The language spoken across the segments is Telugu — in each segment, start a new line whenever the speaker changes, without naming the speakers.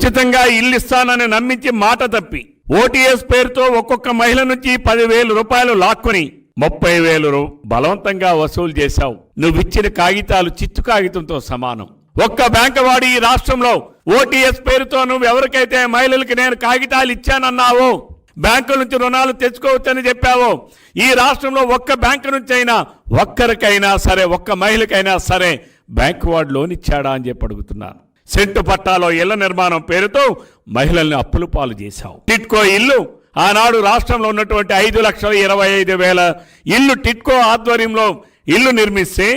ఉచితంగా ఇల్లు ఇస్తానని నమ్మించి మాట తప్పి ఓటీఎస్ పేరుతో ఒక్కొక్క మహిళ నుంచి 10,000 రూపాయలు లాక్కొని 30,000 బలవంతంగా వసూలు చేశావు. నువ్విచ్చిన కాగితాలు చిత్తు కాగితంతో సమానం. ఒక్క బ్యాంకు వాడి ఈ రాష్ట్రంలో ఓటీఎస్ పేరుతో నువ్వు ఎవరికైతే మహిళలకి నేను కాగితాలు ఇచ్చానన్నావో, బ్యాంకుల నుంచి రుణాలు తెచ్చుకోవచ్చని చెప్పావో, ఈ రాష్ట్రంలో ఒక్క బ్యాంకు నుంచి అయినా ఒక్కరికైనా సరే, ఒక్క మహిళకైనా సరే బ్యాంకు వాడు లోన్ ఇచ్చాడా అని చెప్పి అడుగుతున్నాను. సెంటు పట్టాలో ఇళ్ల నిర్మాణం పేరుతో మహిళల్ని అప్పుల పాలు చేశావు. టిట్కో ఇల్లు ఆనాడు రాష్ట్రంలో ఉన్నటువంటి 5,25,000 ఇల్లు టిట్కో ఆధ్వర్యంలో ఇల్లు నిర్మిస్తే,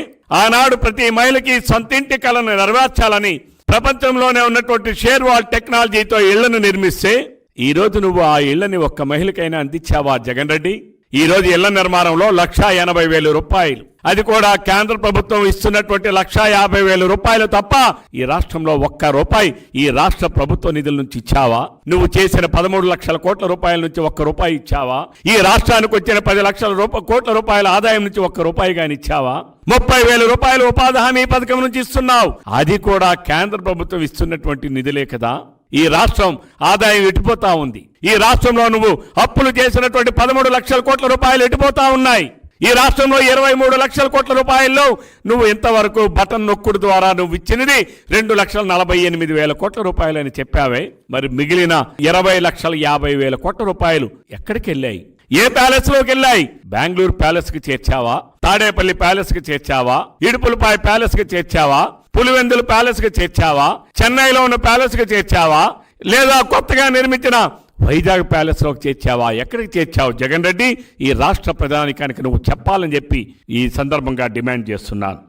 ఆనాడు ప్రతి మహిళకి సొంతింటి కలను నెరవేర్చాలని ప్రపంచంలోనే ఉన్నటువంటి షేర్ వాల్ టెక్నాలజీతో ఇళ్లను నిర్మిస్తే, ఈరోజు నువ్వు ఆ ఇళ్లని ఒక్క మహిళకైనా అందించావా జగన్ రెడ్డి? ఈరోజు ఇళ్ల నిర్మాణంలో 1,80,000 రూపాయలు, అది కూడా కేంద్ర ప్రభుత్వం ఇస్తున్నటువంటి 1,50,000 రూపాయలు తప్ప ఈ రాష్ట్రంలో ఒక్క రూపాయి ఈ రాష్ట్ర ప్రభుత్వ నిధుల నుంచి ఇచ్చావా? నువ్వు చేసిన 13 లక్షల కోట్ల రూపాయల నుంచి ఒక్క రూపాయి ఇచ్చావా? ఈ రాష్ట్రానికి వచ్చిన 10 లక్షల కోట్ల రూపాయల ఆదాయం నుంచి ఒక్క రూపాయి కానీ ఇచ్చావా? 30,000 రూపాయలు ఉపాధి హామీ పథకం నుంచి ఇస్తున్నావు, అది కూడా కేంద్ర ప్రభుత్వం ఇస్తున్నటువంటి నిధులే కదా. ఈ రాష్ట్రం ఆదాయం ఎటుపోతా ఉంది. ఈ రాష్ట్రంలో నువ్వు అప్పులు చేసినటువంటి 13 లక్షల కోట్ల రూపాయలు ఎటుపోతా ఉన్నాయి. ఈ రాష్ట్రంలో 23 లక్షల కోట్ల రూపాయల్లో నువ్వు ఇంతవరకు బటన్ నొక్కుడు ద్వారా నువ్వు ఇచ్చినది 2,48,000 కోట్ల రూపాయలు అని చెప్పావే. మరి మిగిలిన 20,50,000 కోట్ల రూపాయలు ఎక్కడికి వెళ్ళాయి? ఏ ప్యాలెస్ లోకి వెళ్ళాయి? బెంగళూరు ప్యాలెస్ కి చేర్చావా? తాడేపల్లి ప్యాలెస్ కి చేర్చావా? ఇడుపులపాయ ప్యాలెస్ కి చేర్చావా? పులివెందుల ప్యాలెస్ కి చేర్చావా? చెన్నైలో ఉన్న ప్యాలెస్ కి చేర్చావా? లేదా కొత్తగా నిర్మించిన వైజాగ్ ప్యాలెస్ లోకి చేర్చావా? ఎక్కడికి చేర్చావు జగన్ రెడ్డి? ఈ రాష్ట్ర ప్రధానికానికి నువ్వు చెప్పాలని చెప్పి ఈ సందర్భంగా డిమాండ్ చేస్తున్నాను.